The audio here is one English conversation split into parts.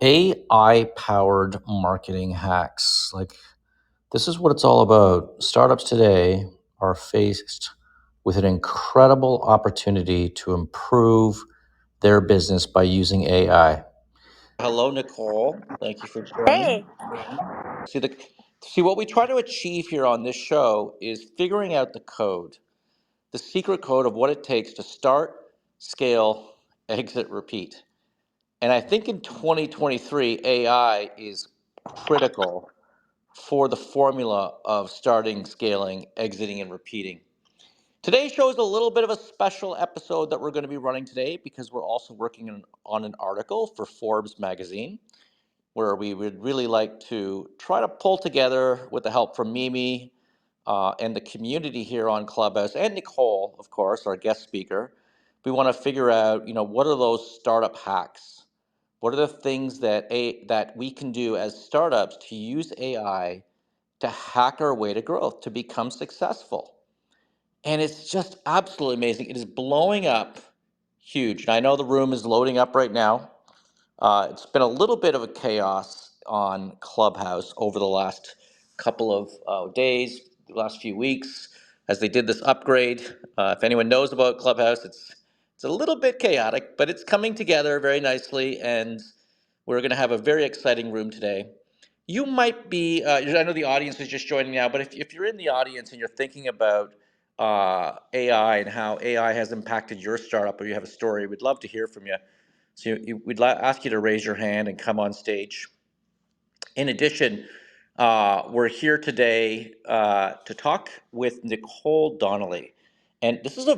AI powered marketing hacks. This is what it's all about. Startups today are faced with an incredible opportunity to improve their business by using AI. Hello, Nicole. Thank you for joining. Hey. See the see what we try to achieve here on this show is figuring out the secret code of what it takes to start, scale, exit, repeat. And I think in 2023, AI is critical for the formula of starting, scaling, exiting, and repeating. Today's show is a little bit of a special episode that we're going to be running today because we're also working on an article for Forbes magazine where we would really like to try to pull together, with the help from Mimi and the community here on Clubhouse, and Nicole, of course, our guest speaker. We want to figure out, what are those startup hacks? What are the things that we can do as startups to use AI to hack our way to growth, to become successful? And it's just absolutely amazing. It is blowing up huge. And I know the room is loading up right now. It's been a little bit of a chaos on Clubhouse over the last couple of days, the last few weeks, as they did this upgrade. If anyone knows about Clubhouse, it's a little bit chaotic, but it's coming together very nicely, and we're going to have a very exciting room today. You might be, I know the audience is just joining now, but if you're in the audience and you're thinking about AI and how AI has impacted your startup, or you have a story, we'd love to hear from you. So we'd ask you to raise your hand and come on stage. In addition, we're here today to talk with Nicole Donnelly, and this is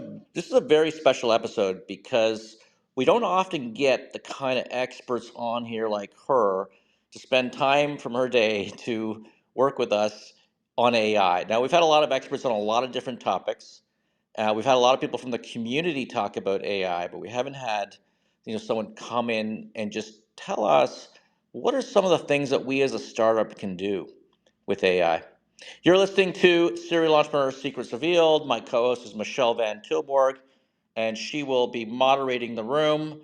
a very special episode because we don't often get the kind of experts on here like her to spend time from her day to work with us on AI. Now, we've had a lot of experts on a lot of different topics. We've had a lot of people from the community talk about AI, but we haven't had someone come in and just tell us what are some of the things that we as a startup can do with AI. You're listening to Serial Entrepreneur Secrets Revealed. My co-host is Michelle Van Tilborg, and she will be moderating the room.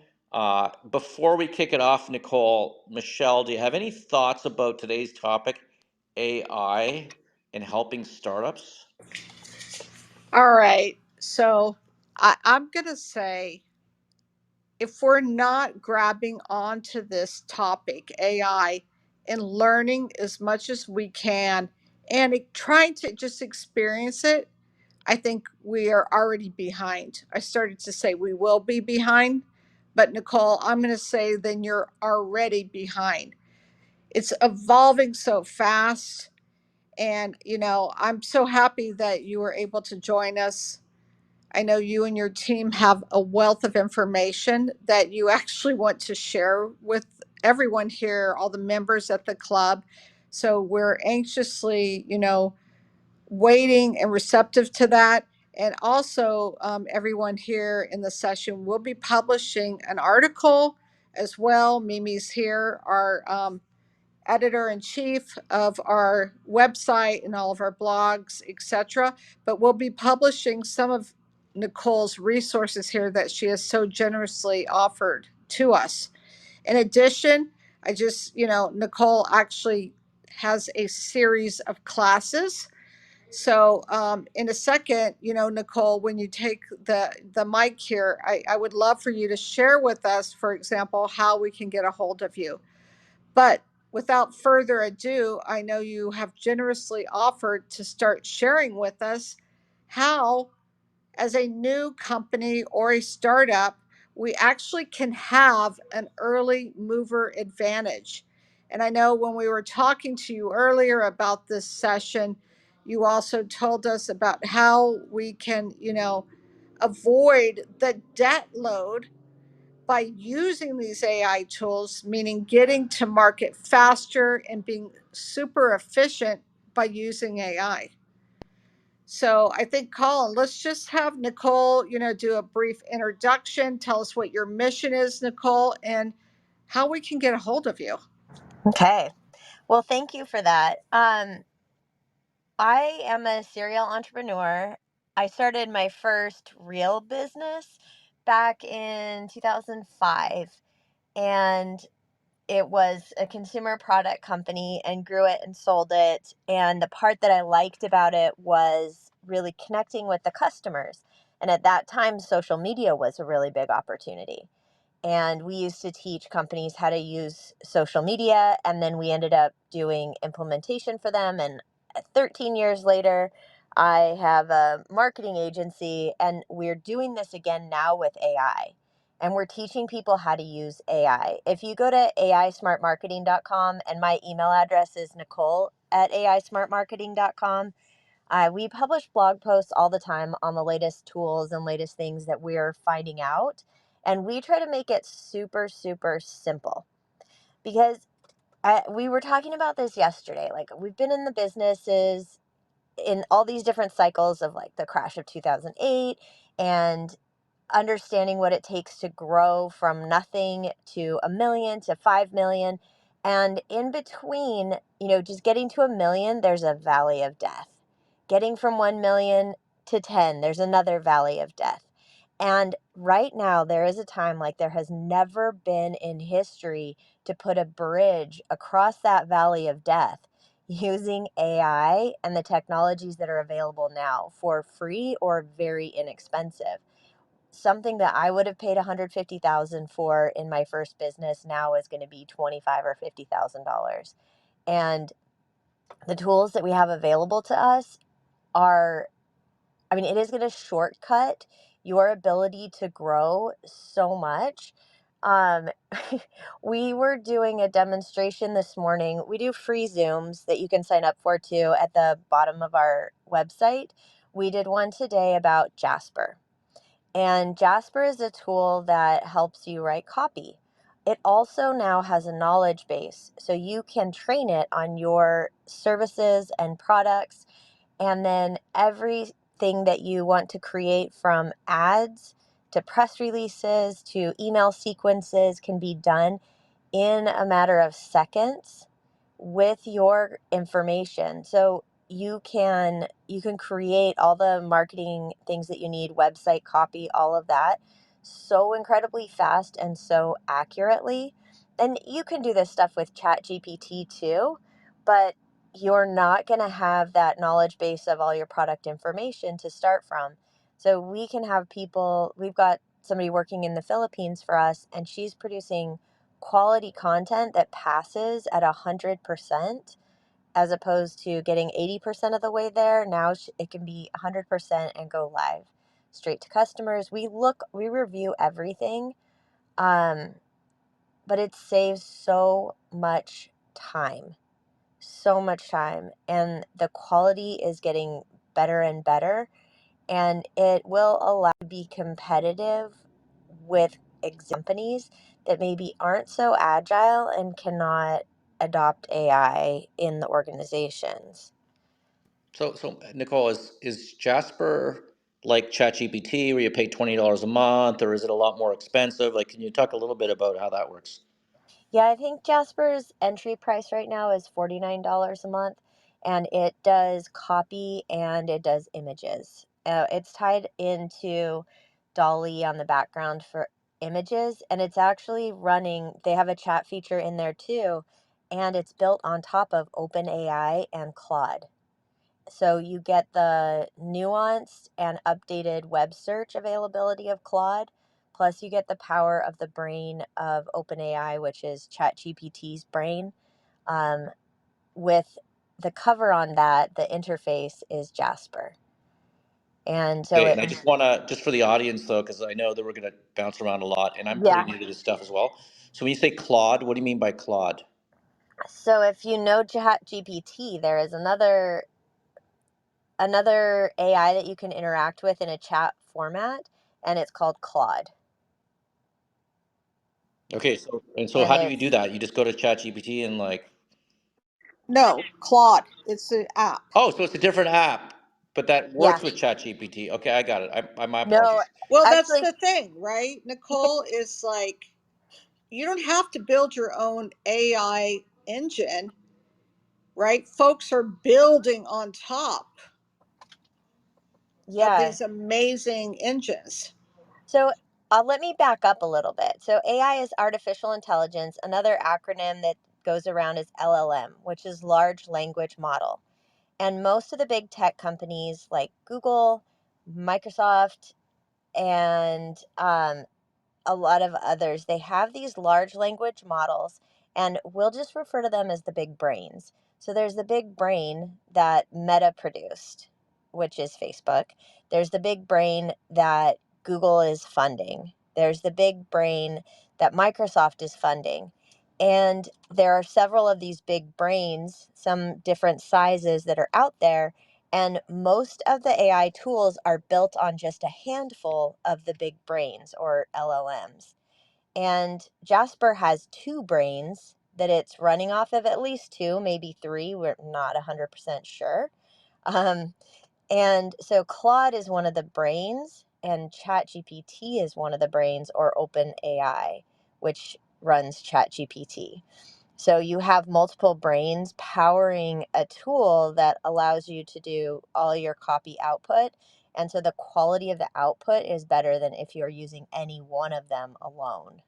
Before we kick it off, Nicole, Michelle, do you have any thoughts about today's topic, AI and helping startups? All right. So I'm going to say if we're not grabbing onto this topic, AI, and learning as much as we can and trying to just experience it, I think we are already behind. I started to say we will be behind, but Nicole, I'm going to say then you're already behind. It's evolving so fast. And, I'm so happy that you were able to join us. I know you and your team have a wealth of information that you actually want to share with everyone here, all the members at the club. So we're anxiously, waiting and receptive to that. And also, everyone here in the session will be publishing an article as well. Mimi's here, our editor in chief of our website and all of our blogs, etc. But we'll be publishing some of Nicole's resources here that she has so generously offered to us. In addition, Nicole actually has a series of classes. So, in a second, Nicole, when you take the mic here, I would love for you to share with us, for example, how we can get a hold of you. But without further ado, I know you have generously offered to start sharing with us how, as a new company or a startup, we actually can have an early mover advantage. And I know when we were talking to you earlier about this session, you also told us about how we can, avoid the debt load by using these AI tools, meaning getting to market faster and being super efficient by using AI. So I think, Colin, let's just have Nicole, do a brief introduction. Tell us what your mission is, Nicole, and how we can get a hold of you. Okay. Well, thank you for that. I am a serial entrepreneur. I started my first real business back in 2005. And it was a consumer product company and grew it and sold it. And the part that I liked about it was really connecting with the customers. And at that time, social media was a really big opportunity. And we used to teach companies how to use social media, and then we ended up doing implementation for them. And 13 years later, I have a marketing agency, and we're doing this again now with AI. And we're teaching people how to use AI. If you go to aismartmarketing.com, and my email address is Nicole at aismartmarketing.com, we publish blog posts all the time on the latest tools and latest things that we're finding out. And we try to make it super, super simple because we were talking about this yesterday. Like, we've been in the businesses in all these different cycles of like the crash of 2008 and understanding what it takes to grow from nothing to a million to 5 million. And in between, just getting to a million, there's a valley of death. Getting from 1 million to 10, there's another valley of death. And right now, there is a time like there has never been in history to put a bridge across that valley of death using AI and the technologies that are available now for free or very inexpensive. Something that I would have paid 150,000 for in my first business now is going to be 25 or $50,000. And the tools that we have available to us are, it is going to shortcut your ability to grow so much. Um, we were doing a demonstration this morning. We do free Zooms that you can sign up for too at the bottom of our website. We did one today about Jasper. And Jasper is a tool that helps you write copy. It also now has a knowledge base, so you can train it on your services and products. And then everything that you want to create, from ads to press releases to email sequences, can be done in a matter of seconds with your information. So you can create all the marketing things that you need, website copy, all of that, so incredibly fast and so accurately. And you can do this stuff with ChatGPT too, but you're not going to have that knowledge base of all your product information to start from. So we've got somebody working in the Philippines for us, and she's producing quality content that passes at 100%, as opposed to getting 80% of the way there. Now it can be 100% and go live straight to customers. We review everything, um, but it saves so much time, and the quality is getting better and better, and it will allow you to be competitive with companies that maybe aren't so agile and cannot adopt AI in the organizations. So Nicole, is Jasper like ChatGPT, where you pay $20 a month, or is it a lot more expensive? Like, can you talk a little bit about how that works? Yeah, I think Jasper's entry price right now is $49 a month, and it does copy and it does images. It's tied into Dolly on the background for images, and it's actually running, they have a chat feature in there too, and it's built on top of OpenAI and Claude. So you get the nuanced and updated web search availability of Claude, plus you get the power of the brain of OpenAI, which is ChatGPT's brain. Um, with the cover on that, the interface is Jasper. And so Okay, it, and I just want to, just for the audience though, because I know that we're going to bounce around a lot, and I'm pretty yeah. new to this stuff as well. So when you say Claude, what do you mean by Claude? So if you know ChatGPT, there is another AI that you can interact with in a chat format, and it's called Claude. Okay, so And how do you it's do that? You just go to ChatGPT and like, No, Claude. It's an app. oh, so it's a different app, but that yeah. works with ChatGPT. Okay, I got it. My No, apologies. Well, that's actually, the thing, right? Nicole is like, you don't have to build your own AI engine, right? Folks are building on top of yeah. these amazing engines. So Let me back up a little bit. So AI is artificial intelligence. Another acronym that goes around is LLM, which is large language model. And most of the big tech companies like Google, Microsoft, and a lot of others, they have these large language models, and we'll just refer to them as the big brains. So there's the big brain that Meta produced, which is Facebook. There's the big brain that Google is funding. There's the big brain that Microsoft is funding. And there are several of these big brains, some different sizes that are out there, and most of the AI tools are built on just a handful of the big brains or LLMs. And Jasper has two brains that it's running off of, at least two, maybe three. We're not 100% sure. Um, and so Claude is one of the brains, and ChatGPT is one of the brains, or OpenAI, which runs ChatGPT. So you have multiple brains powering a tool that allows you to do all your copy output. And so the quality of the output is better than if you're using any one of them alone.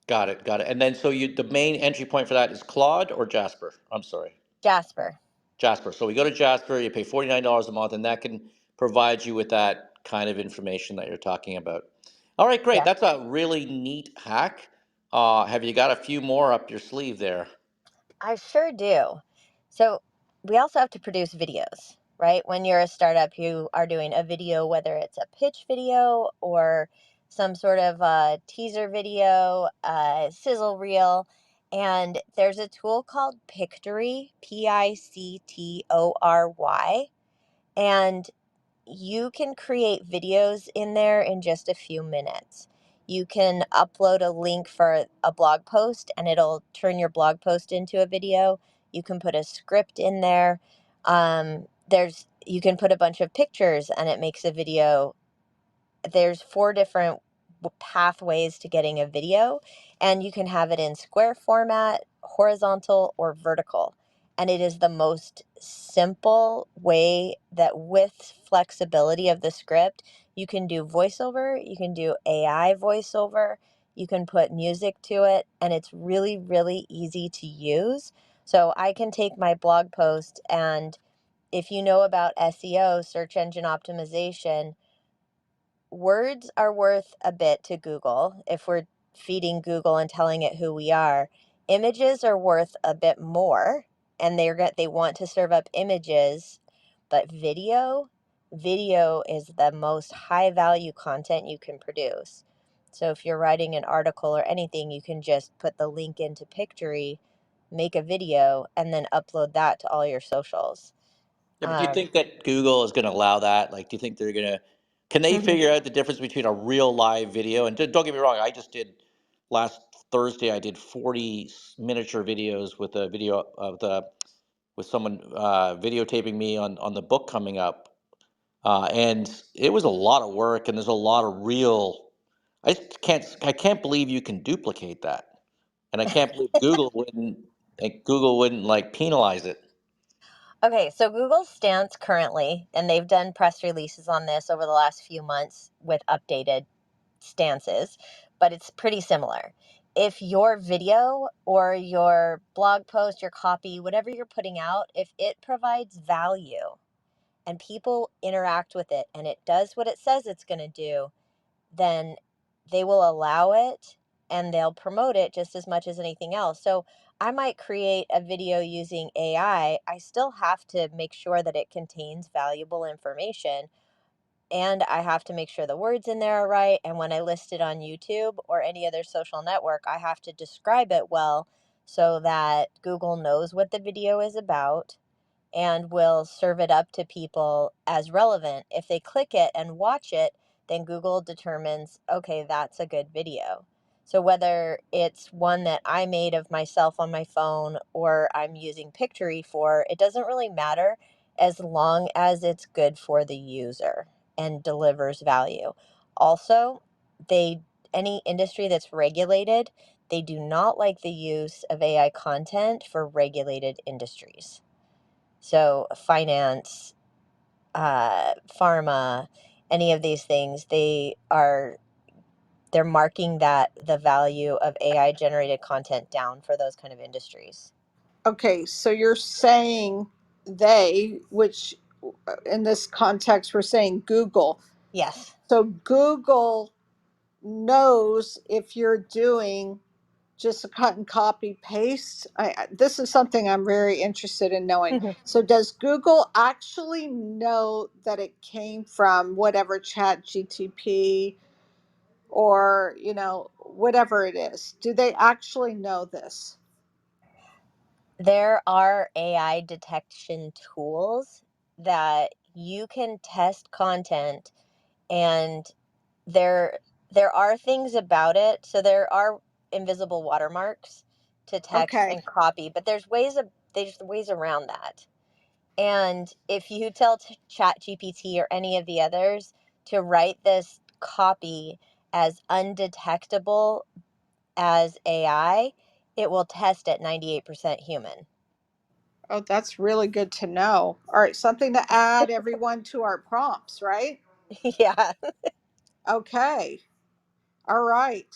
Got it, got it. And then so the main entry point for that is Claude or Jasper? I'm sorry. Jasper. Jasper. So we go to Jasper, you pay $49 a month, and that can provide you with that kind of information that you're talking about. All right, great. Yeah. That's a really neat hack. Have you got a few more up your sleeve there? I sure do. So we also have to produce videos, right? When you're a startup, you are doing a video, whether it's a pitch video or some sort of a teaser video, a sizzle reel. And there's a tool called Pictory, Pictory. And you can create videos in there in just a few minutes. You can upload a link for a blog post and it'll turn your blog post into a video. You can put a script in there. You can put a bunch of pictures and it makes a video. There's four different pathways to getting a video, and you can have it in square format, horizontal, or vertical. And it is the most simple way that, with flexibility of the script, you can do voiceover, you can do AI voiceover, you can put music to it, and it's really, really easy to use. So I can take my blog post, and if you know about SEO, search engine optimization, words are worth a bit to Google if we're feeding Google and telling it who we are. Images are worth a bit more, and they want to serve up images, but video is the most high value content you can produce. So if you're writing an article or anything, you can just put the link into Pictory, make a video, and then upload that to all your socials. Yeah, but do you think that Google is going to allow that? Like, do you think they're going to, can they figure out the difference between a real live video? And don't get me wrong, I just did last Thursday, I did 40 miniature videos with a video of with someone videotaping me on the book coming up. And it was a lot of work and there's a lot of real, I can't believe you can duplicate that. And I can't believe Google wouldn't like penalize it. Okay, so Google's stance currently, and they've done press releases on this over the last few months with updated stances, but it's pretty similar. If your video or your blog post, your copy, whatever you're putting out, if it provides value and people interact with it and it does what it says it's going to do, then they will allow it and they'll promote it just as much as anything else. So I might create a video using AI. I still have to make sure that it contains valuable information, and I have to make sure the words in there are right. And when I list it on YouTube or any other social network, I have to describe it well so that Google knows what the video is about and will serve it up to people as relevant. If they click it and watch it, then Google determines, okay, that's a good video. So whether it's one that I made of myself on my phone or I'm using Pictory for, it doesn't really matter as long as it's good for the user and delivers value. Also, they any industry that's regulated, they do not like the use of AI content for regulated industries. So finance, pharma, any of these things, they're marking that the value of AI generated content down for those kind of industries. Okay, so you're saying they, which in this context, we're saying Google. Yes. So Google knows if you're doing just a cut and copy paste. This is something I'm very interested in knowing. So does Google actually know that it came from whatever chat GTP or, whatever it is? Do they actually know this? There are AI detection tools that you can test content, and there there are things about it. So there are invisible watermarks to text Okay. and copy, but there's ways around that. And if you tell Chat GPT or any of the others to write this copy as undetectable as AI, it will test at 98% human. Oh, that's really good to know. All right, something to add everyone to our prompts, right? Yeah. Okay. All right.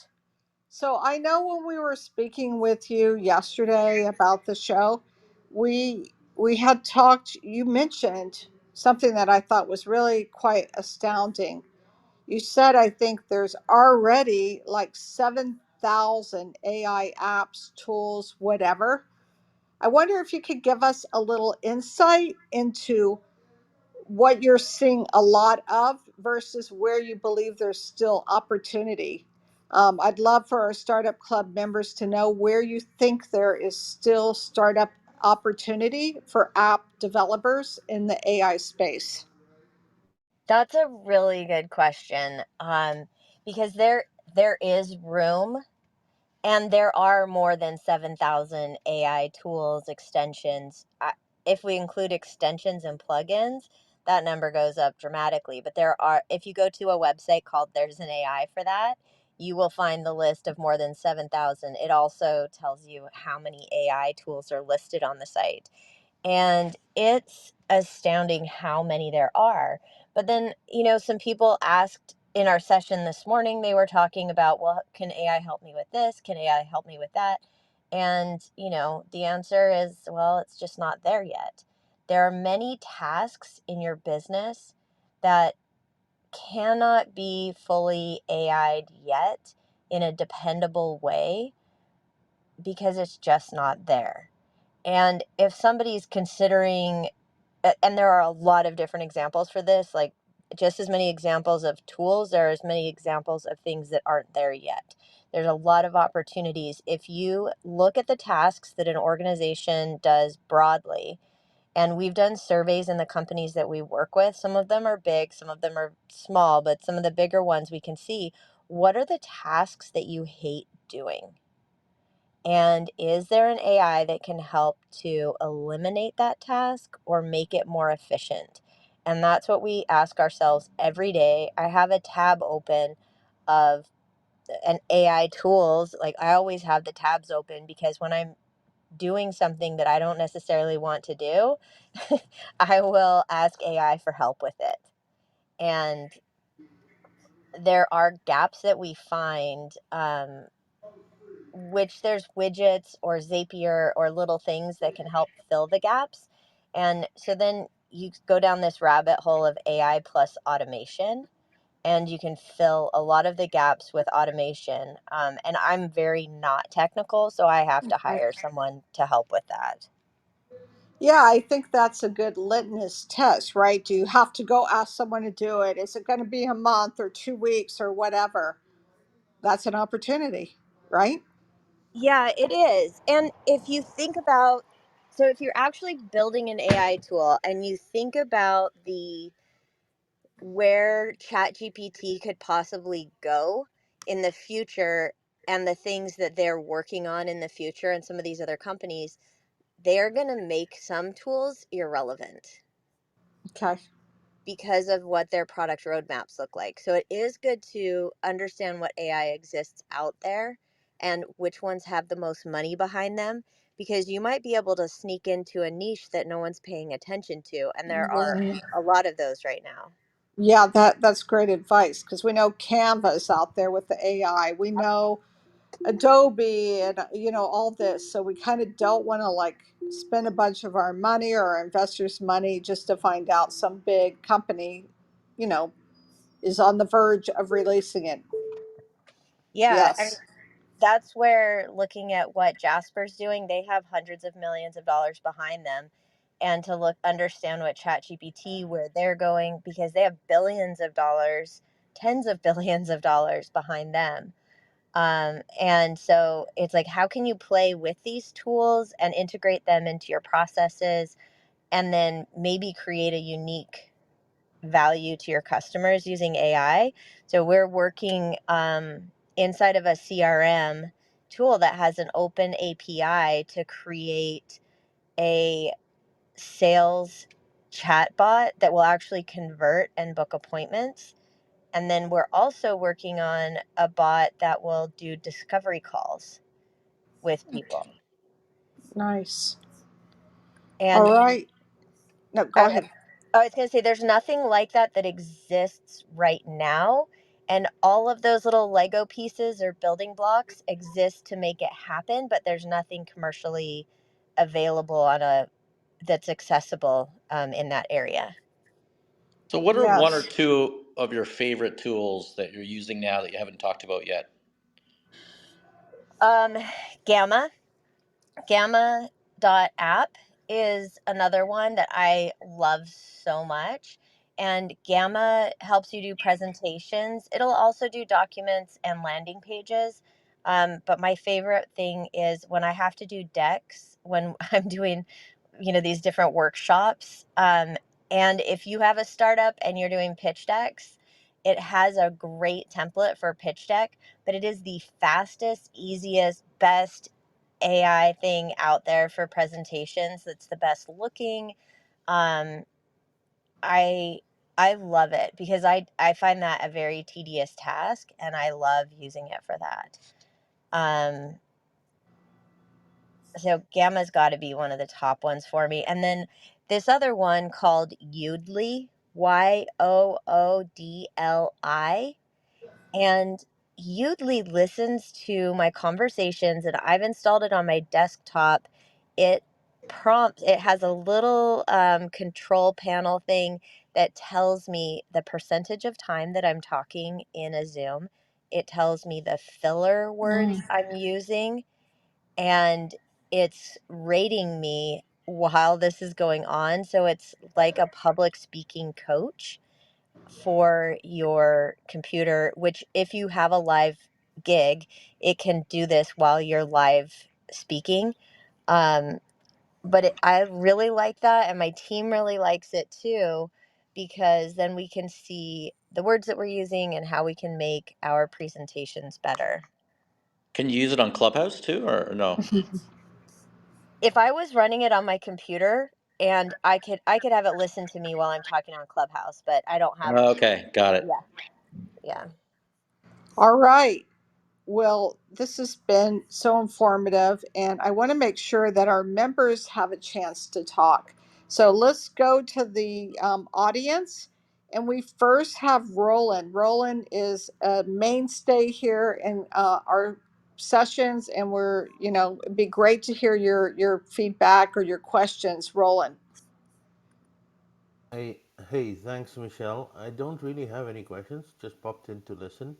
So I know when we were speaking with you yesterday about the show, we had talked, you mentioned something that I thought was really quite astounding. You said I think there's already like 7,000 AI apps, tools, whatever. I wonder if you could give us a little insight into what you're seeing a lot of versus where you believe there's still opportunity. I'd love for our startup club members to know where you think there is still startup opportunity for app developers in the AI space. That's a really good question. Because there is room, and there are more than 7,000 AI tools, extensions. If we include extensions and plugins, that number goes up dramatically. But if you go to a website called There's an AI for That, you will find the list of more than 7,000. It also tells you how many AI tools are listed on the site. And it's astounding how many there are. But then, some people asked in our session this morning, they were talking about, well, can AI help me with this? Can AI help me with that? And, the answer is, well, it's just not there yet. There are many tasks in your business that cannot be fully AI'd yet in a dependable way because it's just not there. And if somebody's considering, and there are a lot of different examples for this, like just as many examples of tools, there are as many examples of things that aren't there yet. There's a lot of opportunities. If you look at the tasks that an organization does broadly, and we've done surveys in the companies that we work with, some of them are big, some of them are small, but some of the bigger ones we can see, what are the tasks that you hate doing? And is there an AI that can help to eliminate that task or make it more efficient? And that's what we ask ourselves every day. I have a tab open of an AI tools. Like, I always have the tabs open because when I'm doing something that I don't necessarily want to do, I will ask AI for help with it. And there are gaps that we find, which there's widgets or Zapier or little things that can help fill the gaps. And so then you go down this rabbit hole of AI plus automation, and you can fill a lot of the gaps with automation. And I'm very not technical, so I have to Okay. hire someone to help with that. Yeah, I think that's a good litmus test, right? Do you have to go ask someone to do it? Is it going to be a month or 2 weeks or whatever? That's an opportunity, right? Yeah, it is. And if you think about, so if you're actually building an AI tool and you think about the where ChatGPT could possibly go in the future and the things that they're working on in the future and some of these other companies, they're going to make some tools irrelevant Okay. because of what their product roadmaps look like. So it is good to understand what AI exists out there and which ones have the most money behind them, because you might be able to sneak into a niche that no one's paying attention to. And there are Mhm. a lot of those right now. Yeah, that's great advice because we know Canva's out there with the AI. We know Adobe and all this. So we kind of don't want to like spend a bunch of our money or our investors' money just to find out some big company, you know, is on the verge of releasing it. Yeah, I mean, Yes. that's where looking at what Jasper's doing, they have hundreds of millions of dollars behind them. And to look understand what ChatGPT, where they're going, because they have billions of dollars, tens of billions of dollars behind them. And so it's like, how can you play with these tools and integrate them into your processes, and then maybe create a unique value to your customers using AI? So we're working inside of a CRM tool that has an open API to create a sales chatbot that will actually convert and book appointments. And then we're also working on a bot that will do discovery calls with people. Nice. All And right. No, go I, ahead. I was going to say, there's nothing like that that exists right now. And all of those little Lego pieces or building blocks exist to make it happen, but there's nothing commercially available on a that's accessible in that area. So, what are one or Yes. two of your favorite tools that you're using now that you haven't talked about yet? Um, Gamma. Gamma.app is another one that I love so much. And Gamma helps you do presentations. It'll also do documents and landing pages. But my favorite thing is when I have to do decks, when I'm doing, these different workshops. And if you have a startup and you're doing pitch decks, it has a great template for a pitch deck, but it is the fastest, easiest, best AI thing out there for presentations. That's the best looking. Um, I I love it because I find that a very tedious task, and I love using it for that. Um, so Gamma's got to be one of the top ones for me, and then this other one called Yoodli, Yoodli, and Udly listens to my conversations, and I've installed it on my desktop. It it has a little control panel thing that tells me the percentage of time that I'm talking in a Zoom. It tells me the filler words Mm. I'm using, and it's rating me while this is going on. So it's like a public speaking coach for your computer, which if you have a live gig, it can do this while you're live speaking. Um, I really like that, and my team really likes it too, because then we can see the words that we're using and how we can make our presentations better. Can you use it on Clubhouse too, or no? If I was running it on my computer, and I could have it listen to me while I'm talking on Clubhouse, but I don't have. Okay, got it. Yeah, yeah. All right. Well, this has been so informative, and I want to make sure that our members have a chance to talk. So let's go to the audience. And we first have Roland. Roland is a mainstay here in our sessions, and it'd be great to hear your feedback or your questions, Roland. Hey, thanks, Michelle. I don't really have any questions, just popped in to listen.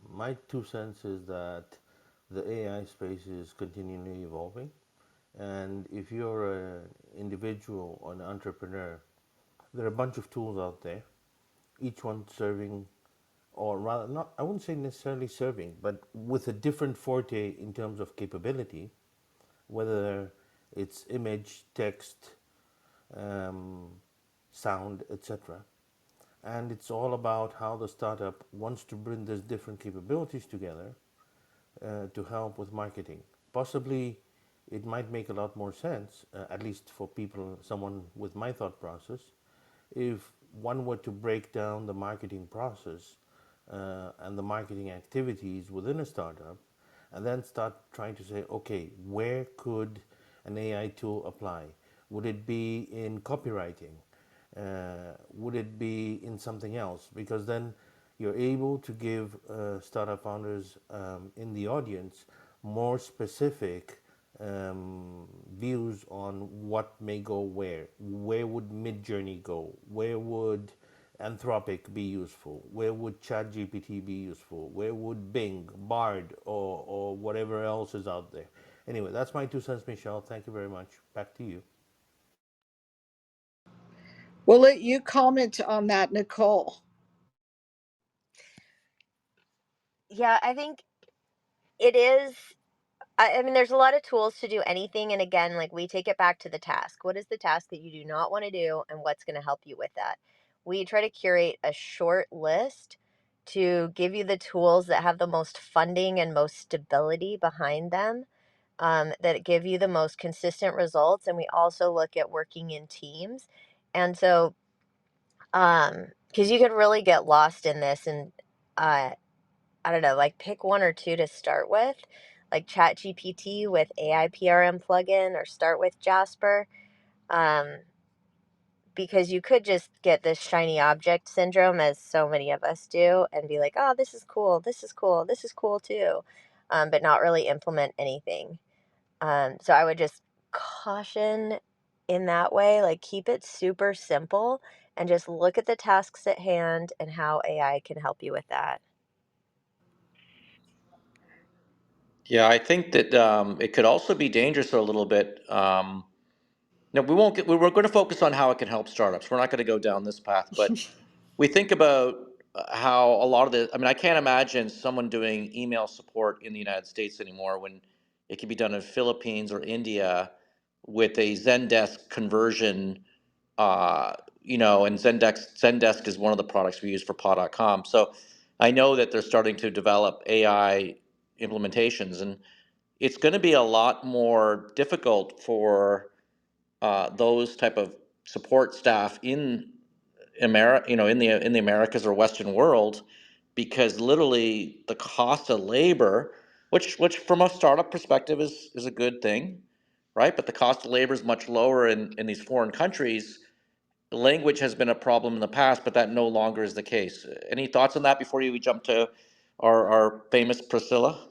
My 2 cents is that the AI space is continually evolving. And if you're an individual or an entrepreneur, there are a bunch of tools out there, each one serving, or rather, not, I wouldn't say necessarily serving, but with a different forte in terms of capability, whether it's image, text, um, sound, etc. And it's all about how the startup wants to bring these different capabilities together to help with marketing. Possibly, it might make a lot more sense, at least for people, someone with my thought process, if one were to break down the marketing process and the marketing activities within a startup, and then start trying to say, okay, where could an AI tool apply? Would it be in copywriting? Would it be in something else? Because then you're able to give startup founders in the audience more specific views on what may go where. Where would Midjourney go? Where would Anthropic be useful? Where would ChatGPT be useful? Where would Bing, Bard, or whatever else is out there? Anyway, that's my 2 cents, Michelle. Thank you very much. Back to you. We'll let you comment on that, Nicole. Yeah, I think it is. I mean, there's a lot of tools to do anything. And again, like we take it back to the task. What is the task that you do not want to do, and what's going to help you with that? We try to curate a short list to give you the tools that have the most funding and most stability behind them, that give you the most consistent results. And we also look at working in teams. And so, because you could really get lost in this, and I don't know, like pick one or two to start with, like ChatGPT with AI PRM plugin, or start with Jasper, um, because you could just get this shiny object syndrome, as so many of us do, and be like, oh, this is cool, this is cool, this is cool too, but not really implement anything. So I would just caution in that way, like keep it super simple and just look at the tasks at hand and how AI can help you with that. Yeah, I think that it could also be dangerous a little bit. No, we won't get. We're going to focus on how it can help startups. We're not going to go down this path, but we think about how a lot of the. I mean, I can't imagine someone doing email support in the United States anymore when it can be done in Philippines or India with a Zendesk conversion. Uh, and Zendesk is one of the products we use for paw.com. So I know that they're starting to develop AI implementations, and it's going to be a lot more difficult for those type of support staff in America, in the Americas or Western world, because literally the cost of labor, which from a startup perspective is a good thing, right? But the cost of labor is much lower in these foreign countries. Language has been a problem in the past, but that no longer is the case. Any thoughts on that before we jump to our famous Priscilla?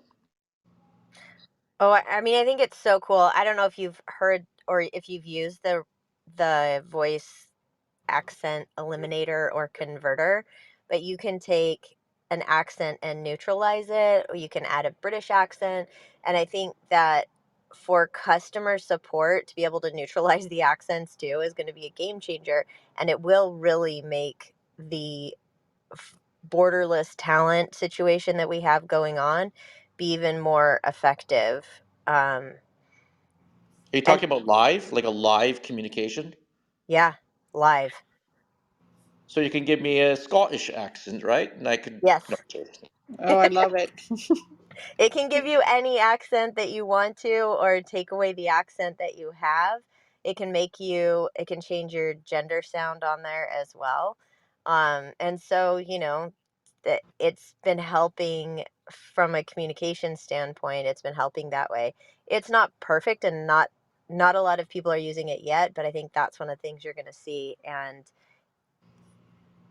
Oh, I mean, I think it's so cool. I don't know if you've heard or if you've used the voice accent eliminator or converter, but you can take an accent and neutralize it, or you can add a British accent. And I think that for customer support to be able to neutralize the accents too is going to be a game changer, and it will really make the borderless talent situation that we have going on be even more effective. Um, Are you and talking about live, like a live communication? yeah, live. So you can give me a Scottish accent, right? And I could, Yes. no, Oh, I love it. It can give you any accent that you want to, or take away the accent that you have. It can change your gender sound on there as well. And so, that it's been helping from a communication standpoint. It's been helping that way. It's not perfect, and not a lot of people are using it yet, but I think that's one of the things you're going to see, and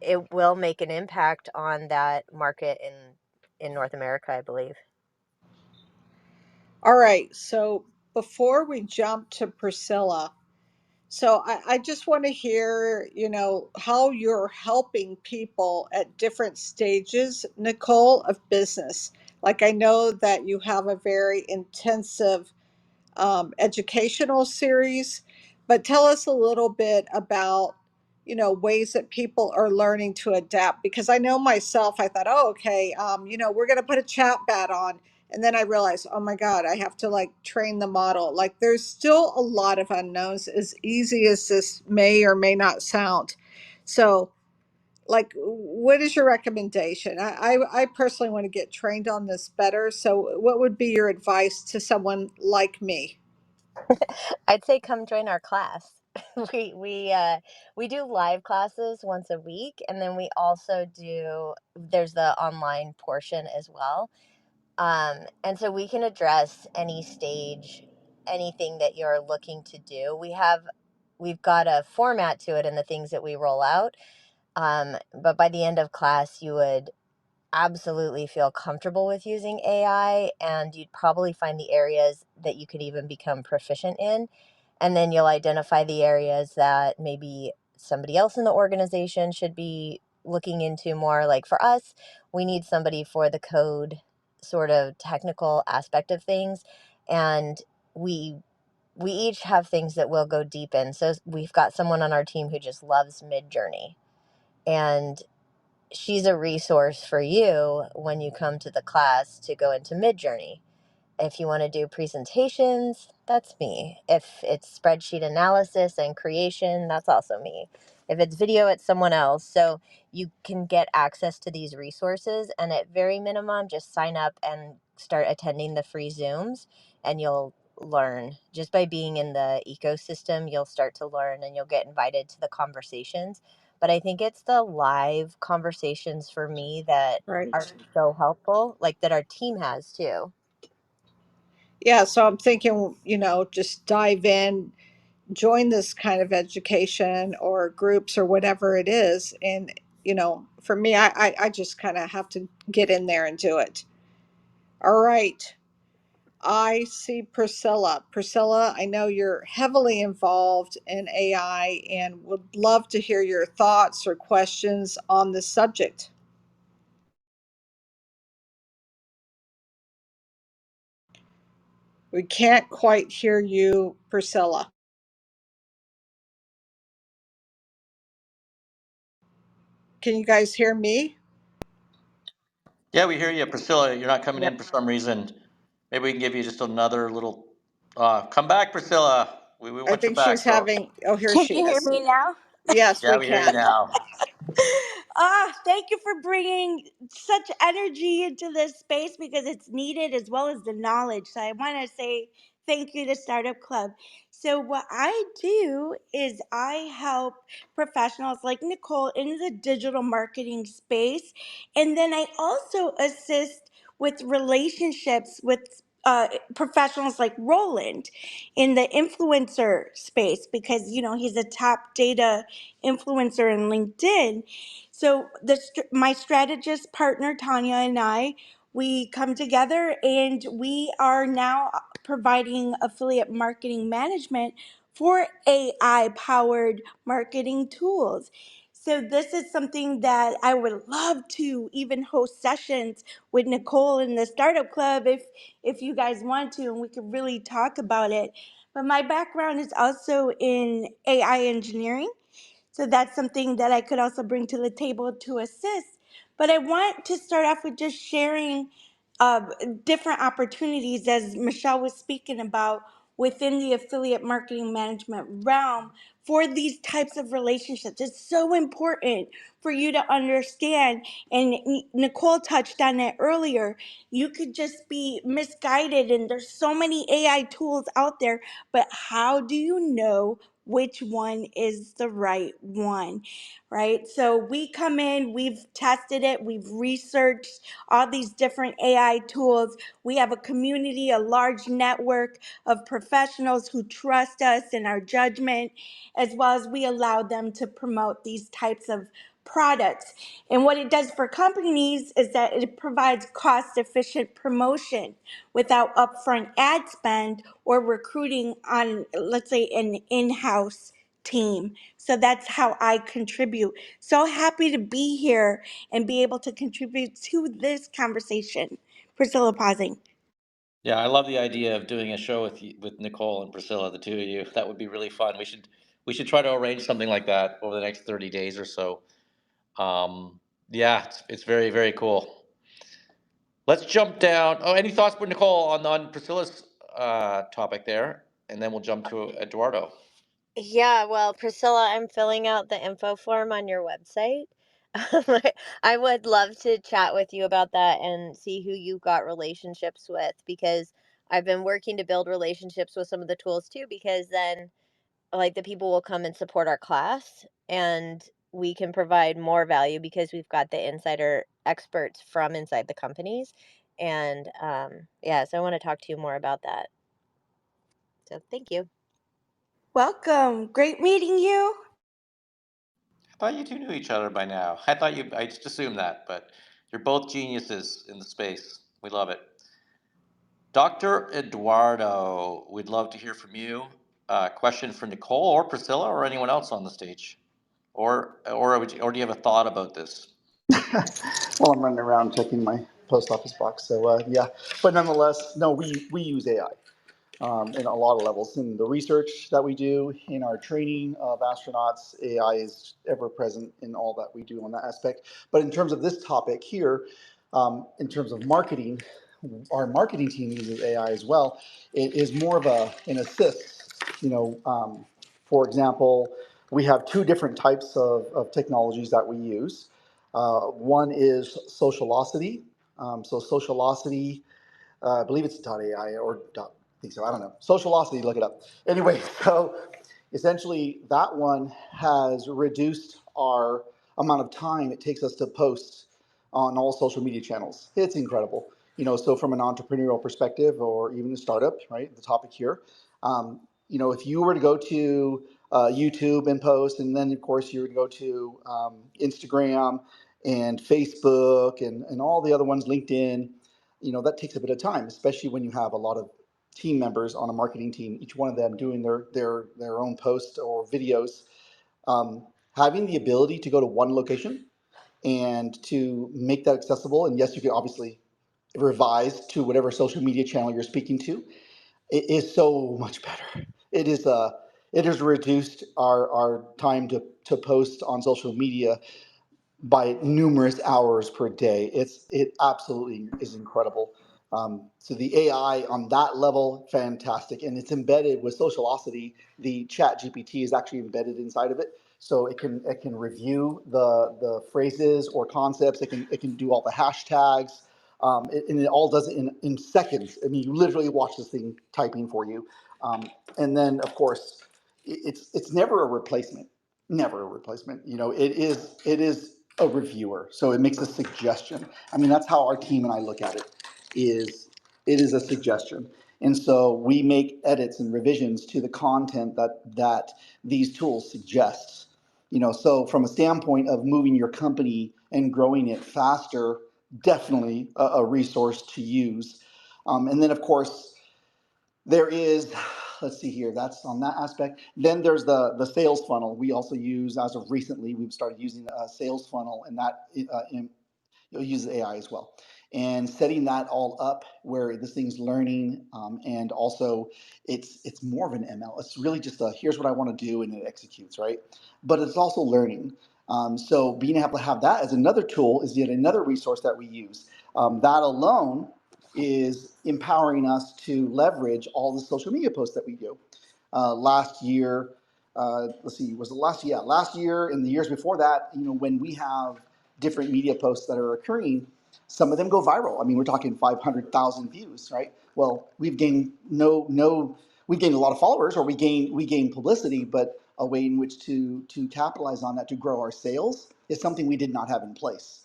it will make an impact on that market in North America, I believe. All right. So before we jump to Priscilla, so I just want to hear, how you're helping people at different stages, Nicole, of business. Like I know that you have a very intensive educational series, but tell us a little bit about, ways that people are learning to adapt. Because I know myself, I thought, oh, okay, we're going to put a chat bat on. And then I realized, oh my God, I have to like train the model. Like there's still a lot of unknowns, as easy as this may or may not sound. So, like, what is your recommendation? I personally want to get trained on this better. So, what would be your advice to someone like me? I'd say come join our class. We do live classes once a week, and then we also do there's the online portion as well. And so we can address any stage, anything that you're looking to do. We have we've got a format to it in the things that we roll out. But by the end of class, you would absolutely feel comfortable with using AI, and you'd probably find the areas that you could even become proficient in. And then you'll identify the areas that maybe somebody else in the organization should be looking into more. Like for us, we need somebody for the code sort of technical aspect of things. And we we each have things that we'll go deep in. So we've got someone on our team who just loves Mid Journey, and she's a resource for you when you come to the class to go into Mid Journey. If you want to do presentations, that's me. If it's spreadsheet analysis and creation, that's also me. If it's video, it's someone else. So you can get access to these resources, and at very minimum, just sign up and start attending the free Zooms, and you'll learn. Just by being in the ecosystem, you'll start to learn and you'll get invited to the conversations. But I think it's the live conversations for me that Right. are so helpful, like that our team has too. Yeah, so I'm thinking, just dive in, join this kind of education or groups or whatever it is. And, for me, I just kind of have to get in there and do it. All right. I see Priscilla. Priscilla, I know you're heavily involved in AI and would love to hear your thoughts or questions on this subject. We can't quite hear you, Priscilla. Can you guys hear me? Yeah, we hear you, Priscilla. You're not coming Yeah. in for some reason. Maybe we can give you just another little. Come back, Priscilla. We I want you think she's back, girl. having, oh, here Can she you hear is. me now? Yes, Yeah, we we hear you can. now. Thank you for bringing such energy into this space because it's needed as well as the knowledge. So I want to say thank you to Startup Club. So what I do is I help professionals like Nicole in the digital marketing space, and then I also assist with relationships with professionals like Roland in the influencer space because he's a top data influencer in LinkedIn. So my strategist partner Tanya and I, we come together and we are now providing affiliate marketing management for AI powered marketing tools. So this is something that I would love to even host sessions with Nicole in the Startup Club if you guys want to, and we could really talk about it. But my background is also in AI engineering. So that's something that I could also bring to the table to assist. But I want to start off with just sharing uh, different opportunities, as Michelle was speaking about, within the affiliate marketing management realm for these types of relationships. It's so important for you to understand. And Nicole touched on it earlier. You could just be misguided, and there's so many AI tools out there, but how do you know which one is the right one, right? So we come in, we've tested it, we've researched all these different AI tools. We have a community, a large network of professionals who trust us in our judgment, as well as we allow them to promote these types of products. And what it does for companies is that it provides cost efficient promotion without upfront ad spend or recruiting on, let's say, an in house team. So that's how I contribute. So happy to be here and be able to contribute to this conversation. Priscilla pausing. Yeah, I love the idea of doing a show with Nicole and Priscilla, the two of you. That would be really fun. We should try to arrange something like that over the next 30 days or so. Yeah, it's very very cool. Let's jump down. Oh, any thoughts with Nicole on Priscilla's topic there, and then we'll jump to Eduardo. Yeah, well, Priscilla, I'm filling out the info form on your website. I would love to chat with you about that and see who you got relationships with, because I've been working to build relationships with some of the tools too, because then like the people will come and support our class, and we can provide more value because we've got the insider experts from inside the companies. And yeah, so I want to talk to you more about that. So thank you. Welcome. Great meeting you. I thought you two knew each other by now. I just assumed that, but you're both geniuses in the space. We love it. Dr. Eduardo, we'd love to hear from you. Question for Nicole or Priscilla or anyone else on the stage, or do you have a thought about this? While I'm running around checking my post office box. So yeah, but nonetheless, no, we use AI in a lot of levels. In the research that we do, in our training of astronauts, AI is ever present in all that we do on that aspect. But in terms of this topic here, in terms of marketing, our marketing team uses AI as well. It is more of an assist. For example, we have two different types of technologies that we use. One is Socialocity. So Socialocity, I believe it's .ai or I think so. I don't know. Socialocity, look it up. Anyway, so essentially that one has reduced our amount of time it takes us to post on all social media channels. It's incredible. So from an entrepreneurial perspective or even a startup, right? The topic here, if you were to go to YouTube and post, and then of course you were to go to Instagram and Facebook and all the other ones, LinkedIn, that takes a bit of time, especially when you have a lot of team members on a marketing team, each one of them doing their own posts or videos. Having the ability to go to one location and to make that accessible, and yes, you can obviously revise to whatever social media channel you're speaking to, it is so much better. It has reduced our time to post on social media by numerous hours per day. It absolutely is incredible. So the AI on that level, fantastic, and it's embedded with Socialocity. The Chat GPT is actually embedded inside of it, so it can review the phrases or concepts. It can do all the hashtags, and it all does it in seconds. I mean, you literally watch this thing typing for you, and then of course, it's never a replacement. Never a replacement. It is a reviewer, so it makes a suggestion. I mean, that's how our team and I look at it. It is a suggestion, and so we make edits and revisions to the content that these tools suggest. So from a standpoint of moving your company and growing it faster, definitely a resource to use. And then of course there is, let's see here, that's on that aspect. Then there's the sales funnel. We also use, as of recently, we've started using a sales funnel, and that uses AI as well. And setting that all up where this thing's learning, and also it's more of an ML. It's really just here's what I want to do, and it executes, right? But it's also learning. So being able to have that as another tool is yet another resource that we use. That alone is empowering us to leverage all the social media posts that we do. Last year, let's see, was it last year? Yeah, last year and the years before that, when we have different media posts that are occurring, some of them go viral. I mean, we're talking 500,000 views, right? Well, we've gained we gained a lot of followers, or we gain publicity, but a way in which to capitalize on that to grow our sales is something we did not have in place.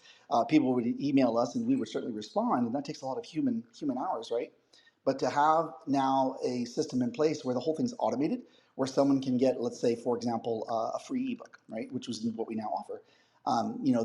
People would email us, and we would certainly respond, and that takes a lot of human hours, right? But to have now a system in place where the whole thing's automated, where someone can get, let's say, for example, a free ebook, right, which was what we now offer.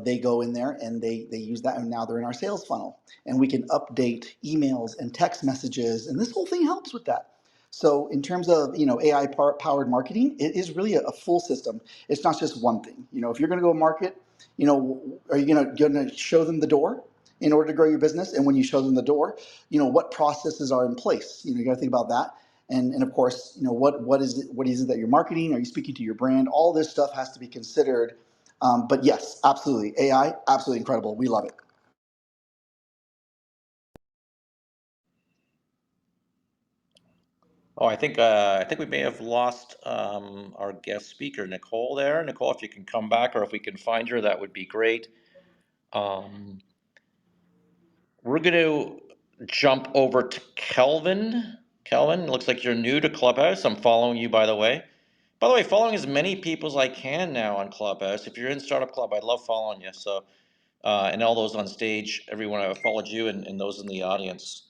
They go in there and they use that, and now they're in our sales funnel, and we can update emails and text messages, and this whole thing helps with that. So in terms of AI powered marketing, it is really a full system. It's not just one thing. If you're going to go market, are you going to show them the door in order to grow your business? And when you show them the door, what processes are in place? You got to think about that. And of course, what is it that you're marketing? Are you speaking to your brand? All this stuff has to be considered. But yes, absolutely, AI, absolutely incredible. We love it. Oh, I think we may have lost our guest speaker, Nicole. There, Nicole, if you can come back, or if we can find her, that would be great. Um, we're going to jump over to Kelvin. Kelvin, looks like you're new to Clubhouse. I'm following you, by the way. By the way, following as many people as I can now on Clubhouse. If you're in Startup Club, I love following you. So, and all those on stage, everyone, I followed you, and those in the audience.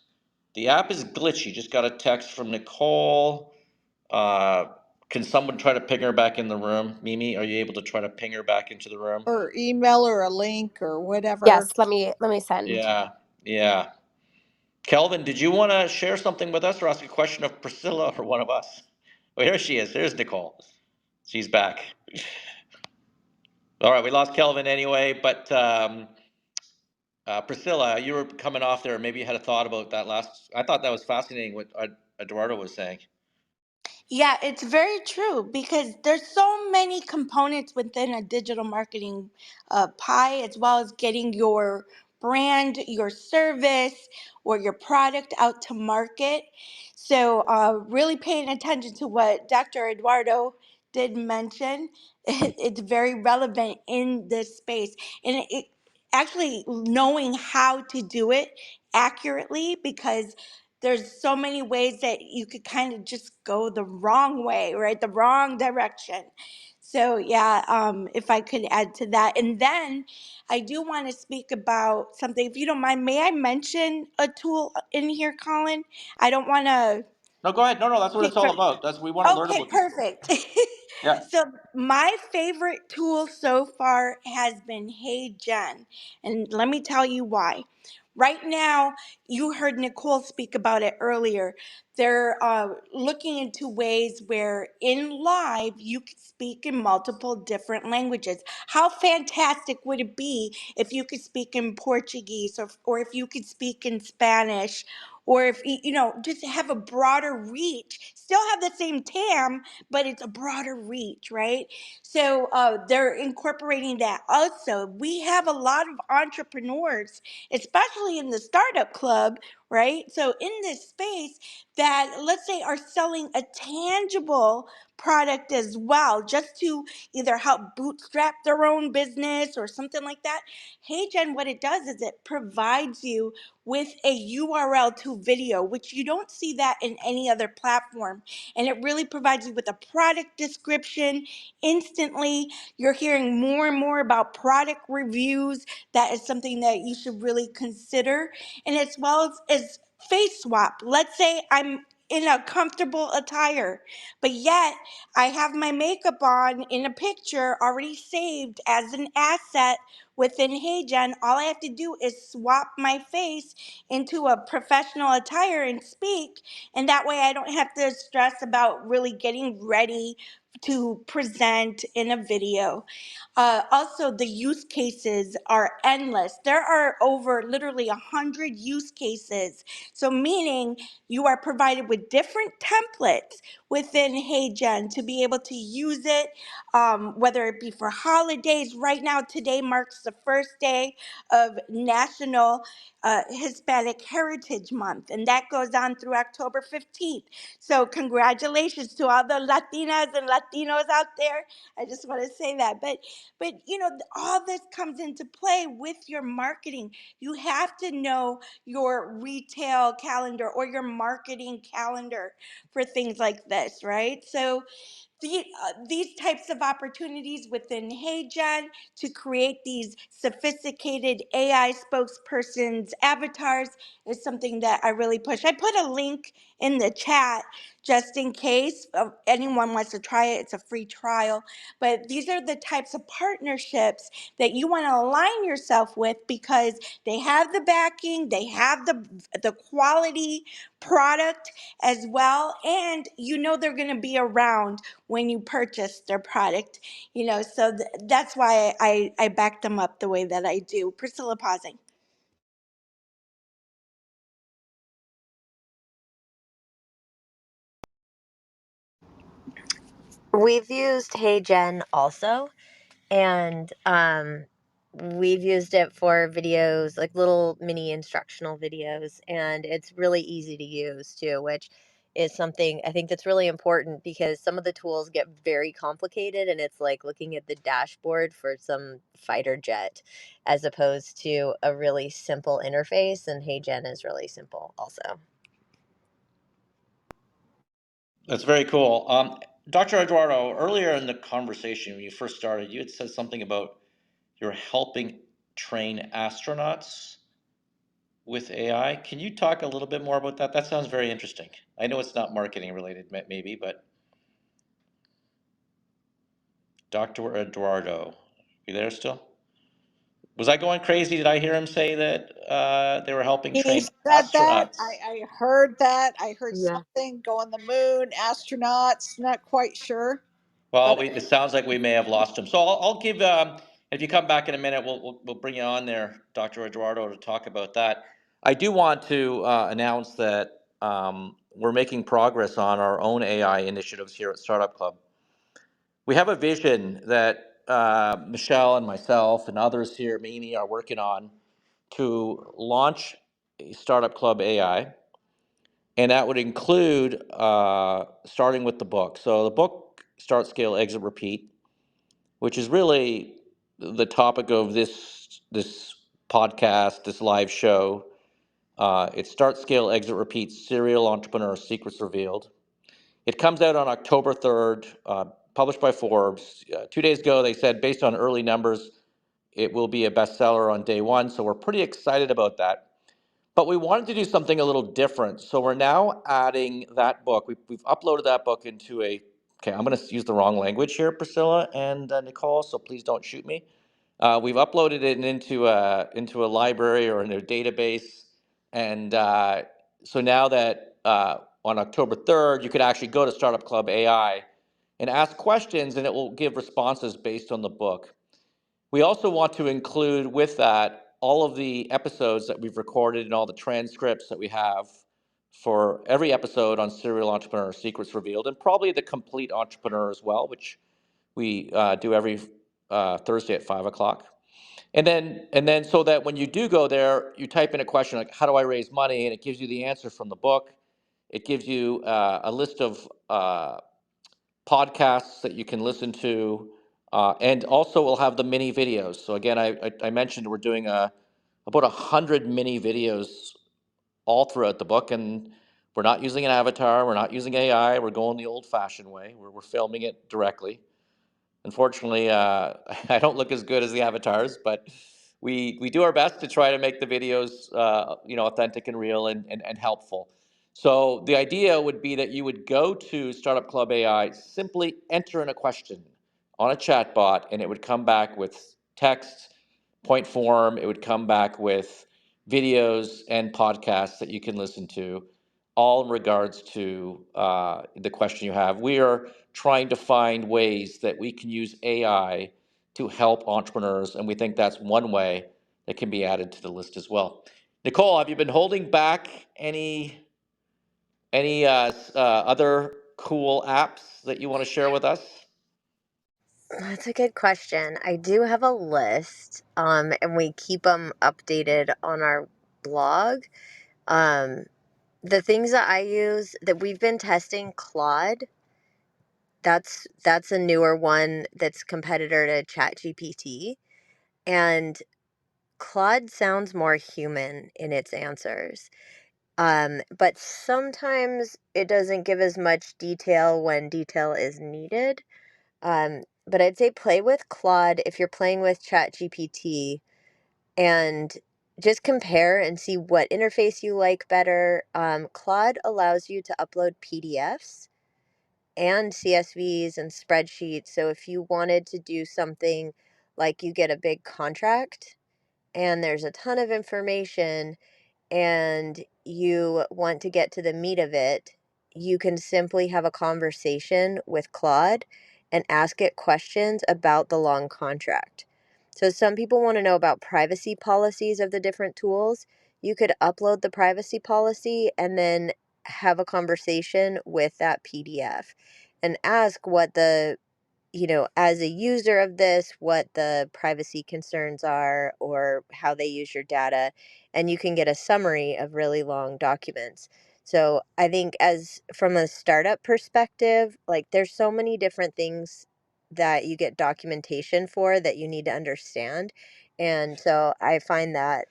The app is glitchy. Just got a text from Nicole. Uh, Can someone try to ping her back in the room? Mimi, are you able to try to ping her back into the room? Or email or a link or whatever. Yes, let me send. Yeah, yeah. Kelvin, did you want to share something with us or ask a question of Priscilla or one of us? Well, here she is. Here's Nicole. She's back. All right, we lost Kelvin anyway, but Priscilla, you were coming off there. Maybe you had a thought about that last. I thought that was fascinating what Eduardo was saying. Yeah, it's very true because there's so many components within a digital marketing pie, as well as getting your brand, your service, or your product out to market. So, really paying attention to what Dr. Eduardo did mention, it's very relevant in this space. And it actually knowing how to do it accurately, because there's so many ways that you could kind of just go the wrong way, right? The wrong direction. So yeah, if I could add to that. And then I do want to speak about something, if you don't mind, may I mention a tool in here, Colin? I don't want to. No, go ahead. No, that's what it's all about. That's we want to learn Okay, about these things. perfect. Yeah. So my favorite tool so far has been Hey Jen, and let me tell you why. Right now, you heard Nicole speak about it earlier. They're looking into ways where in live you could speak in multiple different languages. How fantastic would it be if you could speak in Portuguese, or if you could speak in Spanish, or if just have a broader reach, still have the same TAM, but it's a broader reach, right? So they're incorporating that. Also, we have a lot of entrepreneurs, especially in the startup club, right? So in this space that, let's say, are selling a tangible product as well, just to either help bootstrap their own business or something like that. Hey Jen, what it does is it provides you with a URL to video, which you don't see that in any other platform. And it really provides you with a product description instantly. You're hearing more and more about product reviews. That is something that you should really consider. And as well as face swap. Let's say I'm in a comfortable attire, but yet I have my makeup on in a picture already saved as an asset within HeyGen. All I have to do is swap my face into a professional attire and speak, and that way I don't have to stress about really getting ready to present in a video. Also, the use cases are endless. There are over literally 100 use cases. So, meaning you are provided with different templates within HeyGen to be able to use it, whether it be for holidays. Right now, today marks the first day of National Hispanic Heritage Month, and that goes on through October 15th. So, congratulations to all the Latinas and Latinos out there. I just want to say that. But all this comes into play with your marketing. You have to know your retail calendar or your marketing calendar for things like this, right? So these types of opportunities within HeyGen to create these sophisticated AI spokespersons avatars is something that I really push. I put a link in the chat just in case anyone wants to try it. It's a free trial. But these are the types of partnerships that you want to align yourself with, because they have the backing, they have the quality product as well, and they're going to be around when you purchase their product. So that's why I back them up the way that I do. Priscilla, pausing. We've used HeyGen also, and we've used it for videos, like little mini instructional videos, and it's really easy to use too, which is something I think that's really important, because some of the tools get very complicated and it's like looking at the dashboard for some fighter jet as opposed to a really simple interface, and HeyGen is really simple also. That's very cool. Dr. Eduardo, earlier in the conversation when you first started, you had said something about you're helping train astronauts with AI. Can you talk a little bit more about that? That sounds very interesting. I know it's not marketing related, maybe, but Dr. Eduardo, you there still? Was I going crazy? Did I hear him say that they were helping He train said that. astronauts? I heard that. I heard Yeah. something go on the moon, astronauts, not quite sure. Well, But it sounds like we may have lost him. So I'll give. If you come back in a minute, we'll bring you on there, Dr. Eduardo, to talk about that. I do want to announce that we're making progress on our own AI initiatives here at Startup Club. We have a vision that Michelle and myself and others here, Mimi, are working on to launch a Startup Club AI, and that would include starting with the book. So the book, Start, Scale, Exit, Repeat, which is really the topic of this podcast, this live show. It's Start, Scale, Exit, Repeat: Serial Entrepreneur Secrets Revealed. It comes out on October 3rd, published by Forbes. 2 days ago, they said based on early numbers, it will be a bestseller on day one. So we're pretty excited about that. But we wanted to do something a little different. So we're now adding that book. We've uploaded that book into okay, I'm going to use the wrong language here, Priscilla and Nicole, so please don't shoot me. We've uploaded it into a library or in a database. And so now that on October 3rd, you could actually go to Startup Club AI and ask questions, and it will give responses based on the book. We also want to include with that all of the episodes that we've recorded and all the transcripts that we have for every episode on Serial Entrepreneur Secrets Revealed, and probably the Complete Entrepreneur as well, which we do every Thursday at 5 o'clock. And then so that when you do go there, you type in a question like, how do I raise money? And it gives you the answer from the book. It gives you a list of podcasts that you can listen to, and also we'll have the mini videos. So again, I mentioned we're doing about 100 mini videos all throughout the book, and we're not using an avatar, we're not using AI, we're going the old-fashioned way. We're filming it directly. Unfortunately, I don't look as good as the avatars, but we do our best to try to make the videos authentic and real and helpful. So the idea would be that you would go to Startup Club AI, simply enter in a question on a chat bot, and it would come back with text, point form. It would come back with videos and podcasts that you can listen to, all in regards to the question you have. We are trying to find ways that we can use AI to help entrepreneurs, and we think that's one way that can be added to the list as well. Nicole, have you been holding back any other cool apps that you want to share with us? That's a good question. I do have a list, and we keep them updated on our blog. Um, the things that I use that we've been testing, Claude. That's a newer one that's competitor to ChatGPT, and Claude sounds more human in its answers. But sometimes it doesn't give as much detail when detail is needed. But I'd say play with Claude if you're playing with ChatGPT, and just compare and see what interface you like better. Claude allows you to upload PDFs and CSVs and spreadsheets. So if you wanted to do something like you get a big contract and there's a ton of information and you want to get to the meat of it, you can simply have a conversation with Claude and ask it questions about the long contract. So some people want to know about privacy policies of the different tools. You could upload the privacy policy and then have a conversation with that PDF and ask what as a user of this, what the privacy concerns are or how they use your data. And you can get a summary of really long documents. So I think as from a startup perspective, like there's so many different things that you get documentation for that you need to understand. And so I find that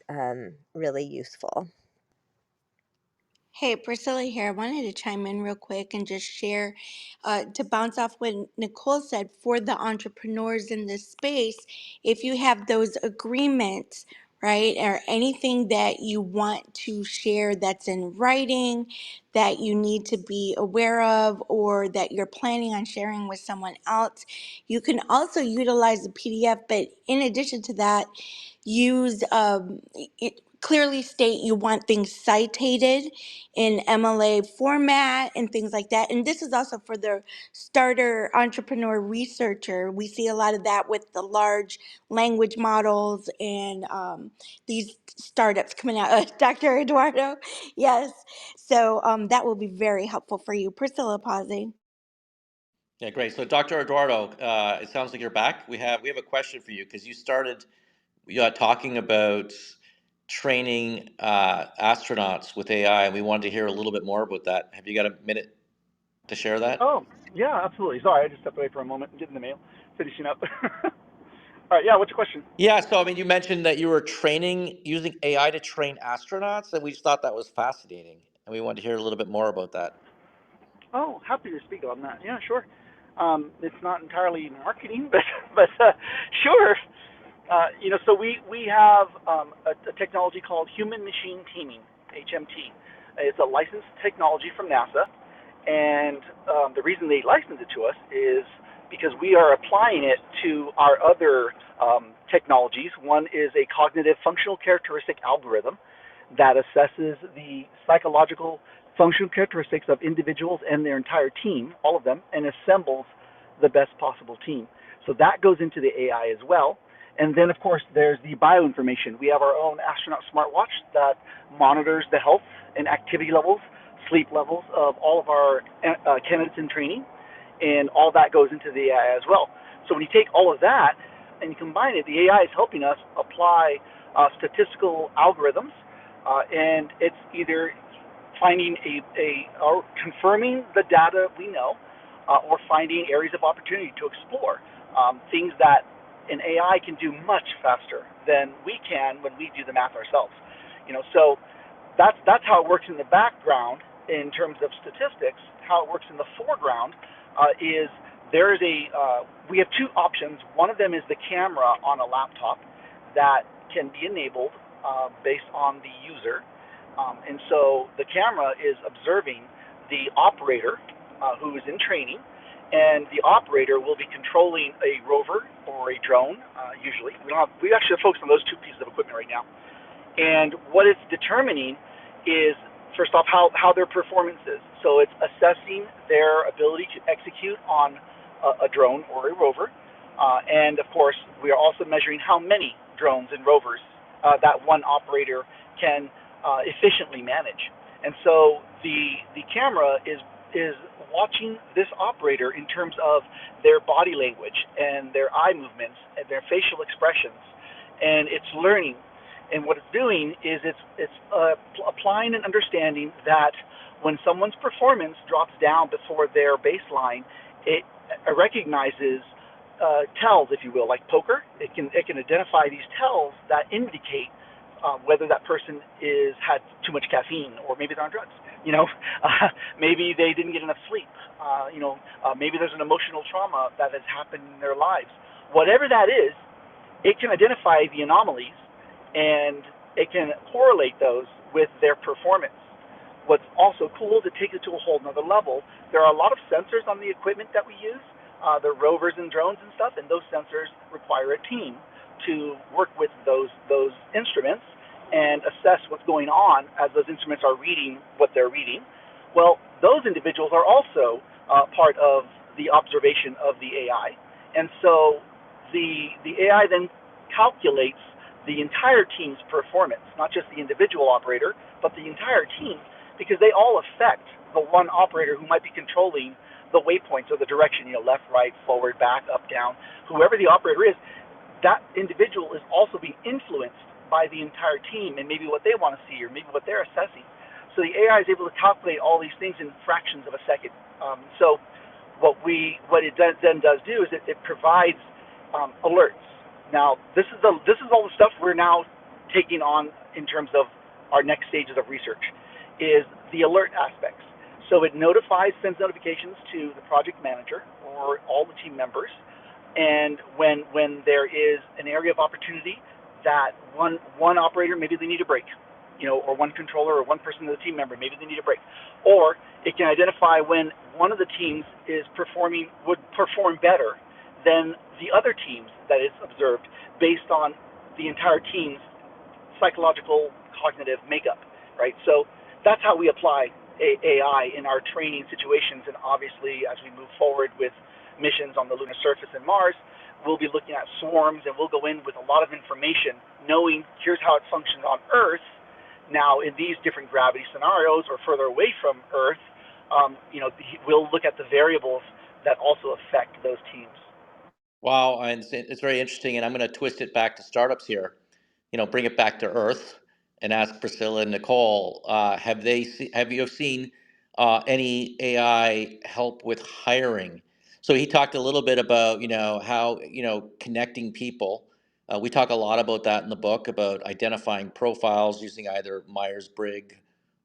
really useful. Hey, Priscilla here. I wanted to chime in real quick and just share to bounce off what Nicole said for the entrepreneurs in this space. If you have those agreements, right? Or anything that you want to share that's in writing that you need to be aware of or that you're planning on sharing with someone else. You can also utilize the PDF, but in addition to that, use clearly state you want things cited in MLA format and things like that. And this is also for the starter entrepreneur researcher. We see a lot of that with the large language models and these startups coming out. Dr. Eduardo, yes. So that will be very helpful for you. Priscilla pausing. Yeah, great. So, Dr. Eduardo, it sounds like you're back. We have a question for you because you started talking about training astronauts with AI, and we wanted to hear a little bit more about that. Have you got a minute to share that? Oh, yeah, absolutely. Sorry, I just stepped away for a moment and getting the mail, finishing up. All right, yeah, what's your question? Yeah, so I mean, you mentioned that you were training using AI to train astronauts, and we just thought that was fascinating, and we wanted to hear a little bit more about that. Oh, happy to speak on that. Yeah, sure. It's not entirely marketing, but sure. So we have a technology called human machine teaming, HMT. It's a licensed technology from NASA, and the reason they license it to us is because we are applying it to our other technologies. One is a cognitive functional characteristic algorithm that assesses the psychological functional characteristics of individuals and their entire team, all of them, and assembles the best possible team. So that goes into the AI as well. And then, of course, there's the bioinformation. We have our own astronaut smartwatch that monitors the health and activity levels, sleep levels of all of our candidates in training, and all that goes into the AI as well. So when you take all of that and you combine it, the AI is helping us apply statistical algorithms, and it's either finding or confirming the data we know, or finding areas of opportunity to explore things that an AI can do much faster than we can when we do the math ourselves. So that's how it works in the background in terms of statistics. How it works in the foreground is there is we have two options. One of them is the camera on a laptop that can be enabled based on the user, and so the camera is observing the operator who is in training, and the operator will be controlling a rover or a drone. Usually, we actually focus on those two pieces of equipment right now. And what it's determining is, first off, how their performance is. So it's assessing their ability to execute on a drone or a rover. And of course, we are also measuring how many drones and rovers that one operator can efficiently manage. And so the camera is watching this operator in terms of their body language and their eye movements and their facial expressions, and it's learning. And what it's doing is it's applying an understanding that when someone's performance drops down before their baseline, it recognizes tells, if you will, like poker. It can identify these tells that indicate whether that person is had too much caffeine, or maybe they're on drugs. Maybe they didn't get enough sleep. Maybe there's an emotional trauma that has happened in their lives. Whatever that is, it can identify the anomalies, and it can correlate those with their performance. What's also cool, to take it to a whole nother level, there are a lot of sensors on the equipment that we use, the rovers and drones and stuff, and those sensors require a team to work with those instruments and assess what's going on as those instruments are reading what they're reading. Well, those individuals are also part of the observation of the AI. And so the AI then calculates the entire team's performance, not just the individual operator, but the entire team, because they all affect the one operator who might be controlling the waypoints or the direction, left, right, forward, back, up, down. Whoever the operator is, that individual is also being influenced by the entire team and maybe what they want to see or maybe what they're assessing. So the AI is able to calculate all these things in fractions of a second. So what it then does do is it provides alerts. Now this is all the stuff we're now taking on in terms of our next stages of research, is the alert aspects. So it sends notifications to the project manager or all the team members, and when there is an area of opportunity that one operator, maybe they need a break, or one controller or one person of the team member, maybe they need a break. Or it can identify when one of the teams would perform better than the other teams that it's observed based on the entire team's psychological cognitive makeup, right? So that's how we apply AI in our training situations. And obviously, as we move forward with missions on the lunar surface and Mars, we'll be looking at swarms, and we'll go in with a lot of information, knowing here's how it functions on Earth. Now, in these different gravity scenarios or further away from Earth, we'll look at the variables that also affect those teams. Wow, and it's very interesting, and I'm going to twist it back to startups here. Bring it back to earth, and ask Priscilla and Nicole: have you seen any AI help with hiring? So he talked a little bit about how connecting people. We talk a lot about that in the book, about identifying profiles using either Myers-Briggs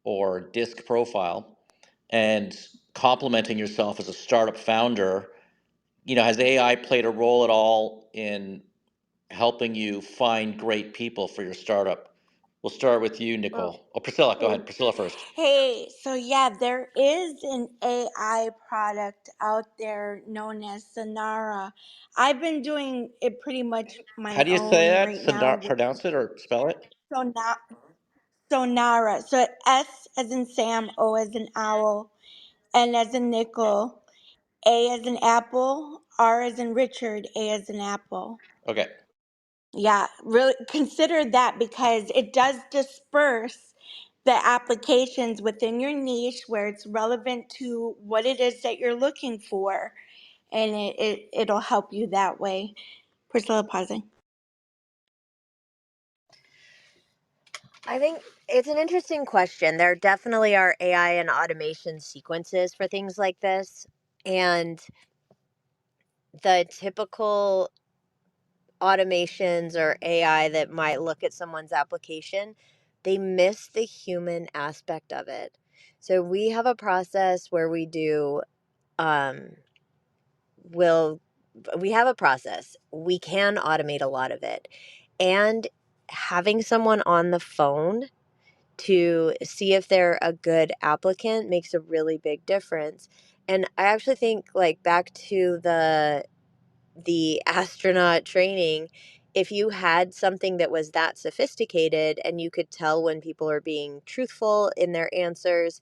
or DISC profile, and complementing yourself as a startup founder. Has AI played a role at all in helping you find great people for your startup? We'll start with you, Well, Nicole. Oh, Priscilla, go hey, ahead. Priscilla first. hey, so yeah, there is an AI product out there known as Sonara. I've been doing it pretty much How my do you say own that? right now with Pronounce it or spell it? Sonara. Sonara. So S as in Sam, O as in owl, N as in nickel, A as in apple, R as in Richard, A as in apple. Okay. Yeah, really consider that because it does disperse the applications within your niche where it's relevant to what it is that you're looking for, and it'll help you that way. Priscilla pausing. I think it's an interesting question. There definitely are AI and automation sequences for things like this. And the typical automations or AI that might look at someone's application, they miss the human aspect of it. So we have a process where um, will we have a process. We can automate a lot of it. And having someone on the phone to see if they're a good applicant makes a really big difference. And I actually think, like, back to the astronaut training, if you had something that was that sophisticated and you could tell when people are being truthful in their answers,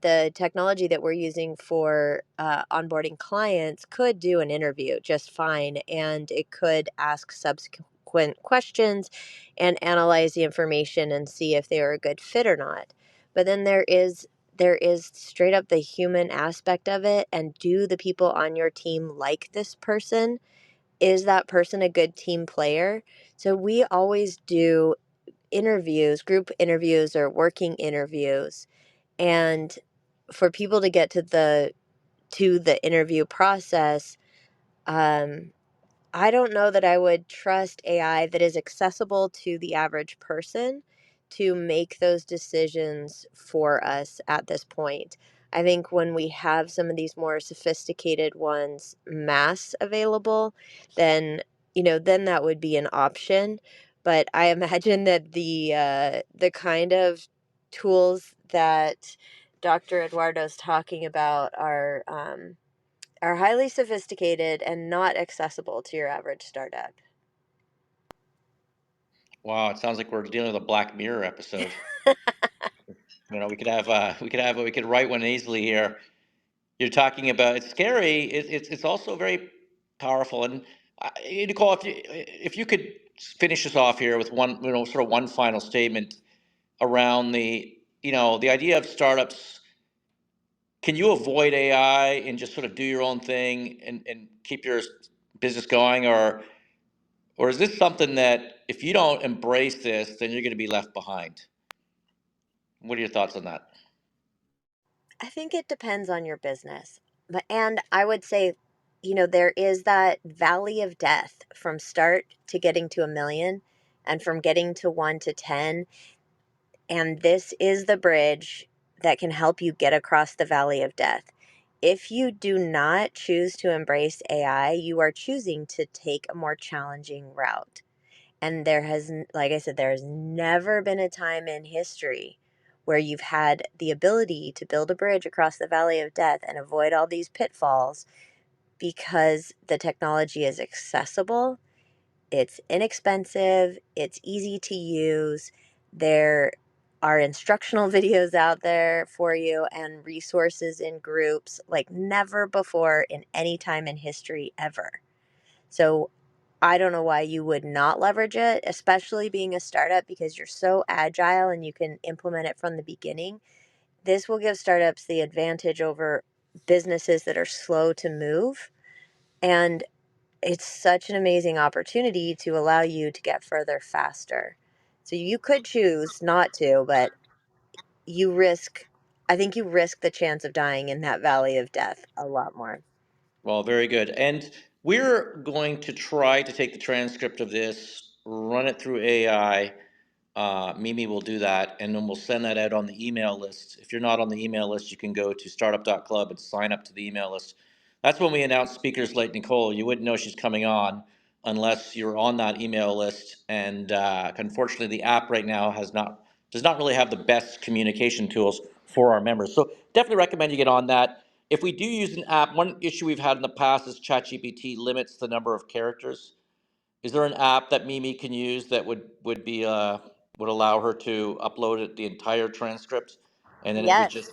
the technology that we're using for onboarding clients could do an interview just fine, and it could ask subsequent questions and analyze the information and see if they are a good fit or not. But then there is straight up the human aspect of it, and do the people on your team like this person? Is that person a good team player? So we always do interviews, group interviews or working interviews, and for people to get to the interview process, um, I don't know that I would trust AI that is accessible to the average person to make those decisions for us at this point. I think when we have some of these more sophisticated ones mass available, then then that would be an option. But I imagine that the kind of tools that Dr. Eduardo's talking about are highly sophisticated and not accessible to your average startup. Wow, it sounds like we're dealing with a Black Mirror episode. We could write one easily here. You're talking about it's scary. It's also very powerful. And Nicole, if you could finish us off here with one, sort of one final statement around the idea of startups. Can you avoid AI and just sort of do your own thing and keep your business going, or is this something that if you don't embrace this, then you're going to be left behind? What are your thoughts on that? I think it depends on your business. And I would say, there is that valley of death from start to getting to a million and from getting to 1 to 10. And this is the bridge that can help you get across the valley of death. If you do not choose to embrace AI, you are choosing to take a more challenging route. And there has, like I said, there has never been a time in history where you've had the ability to build a bridge across the valley of death and avoid all these pitfalls because the technology is accessible, it's inexpensive, it's easy to use. There are instructional videos out there for you and resources in groups like never before in any time in history ever. So I don't know why you would not leverage it, especially being a startup, because you're so agile and you can implement it from the beginning. This will give startups the advantage over businesses that are slow to move. And it's such an amazing opportunity to allow you to get further faster. So you could choose not to, but you risk, I think you risk the chance of dying in that valley of death a lot more. Well, very good. And we're going to try to take the transcript of this, run it through AI. Mimi will do that, and then we'll send that out on the email list. If you're not on the email list, you can go to startup.club and sign up to the email list. That's when we announce speakers like Nicole. You wouldn't know she's coming on unless you're on that email list. And unfortunately, the app right now does not really have the best communication tools for our members. So definitely recommend you get on that. If we do use an app, one issue we've had in the past is ChatGPT limits the number of characters. Is there an app that Mimi can use that would allow her to upload the entire transcript, and then it would Yes. just,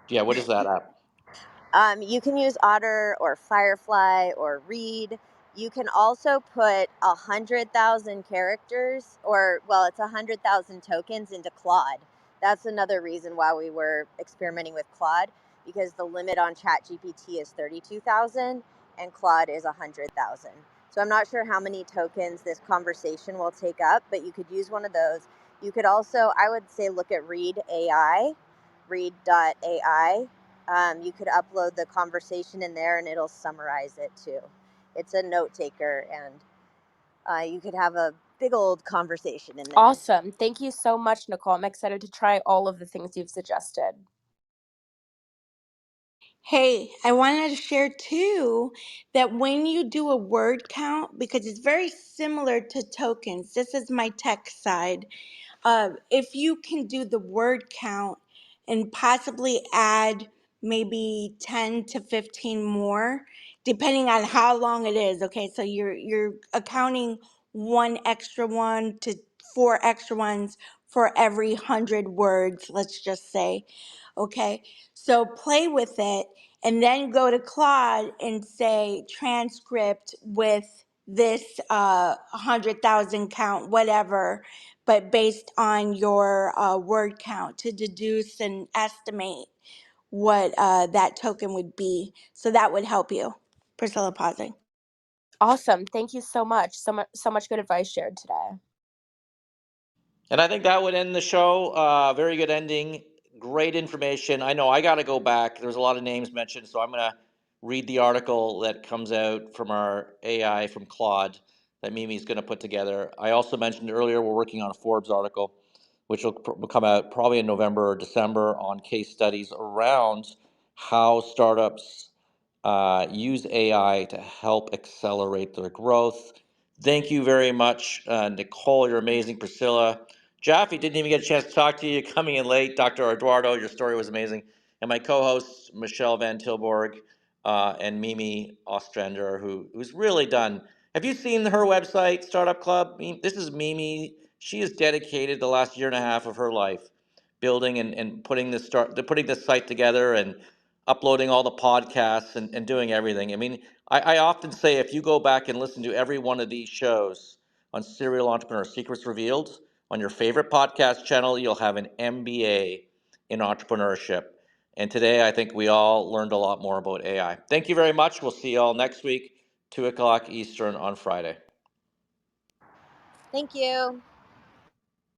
yeah, what is that app? You can use Otter or Firefly or Read. You can also put 100,000 characters, or well, it's 100,000 tokens into Claude. That's another reason why we were experimenting with Claude, because the limit on ChatGPT is 32,000 and Claude is 100,000. So I'm not sure how many tokens this conversation will take up, but you could use one of those. You could also, I would say, look at Read AI, read.ai. You could upload the conversation in there and it'll summarize it too. It's a note taker, and you could have a big old conversation in there. Awesome. Thank you so much, Nicole. I'm excited to try all of the things you've suggested. Hey, I wanted to share too that when you do a word count, because it's very similar to tokens, this is my tech side. If you can do the word count and possibly add maybe 10 to 15 more, depending on how long it is. Okay, so you're accounting one extra one to four extra ones for every 100 words, let's just say. Okay, so play with it and then go to Claude and say transcript with this 100,000 count, whatever, but based on your word count to deduce and estimate what that token would be. So that would help you. Priscilla pausing. Awesome. Thank you so much. So much good advice shared today. And I think that would end the show. Very good ending. Great information. I know I got to go back. There's a lot of names mentioned, so I'm going to read the article that comes out from our AI from Claude that Mimi's going to put together. I also mentioned earlier we're working on a Forbes article, which will come out probably in November or December on case studies around how startups use AI to help accelerate their growth. Thank you very much, Nicole. You're amazing. Priscilla. Jaffe, didn't even get a chance to talk to you. Coming in late. Dr. Eduardo, your story was amazing. And my co hosts, Michelle Van Tilburg and Mimi Ostrander, who's really done. Have you seen her website, Startup Club? This is Mimi. She has dedicated the last year and a half of her life building and putting this site together and uploading all the podcasts and doing everything. I mean, I often say if you go back and listen to every one of these shows on Serial Entrepreneur Secrets Revealed on your favorite podcast channel, you'll have an MBA in entrepreneurship. And today, I think we all learned a lot more about AI. Thank you very much. We'll see you all next week, 2 o'clock Eastern on Friday. Thank you.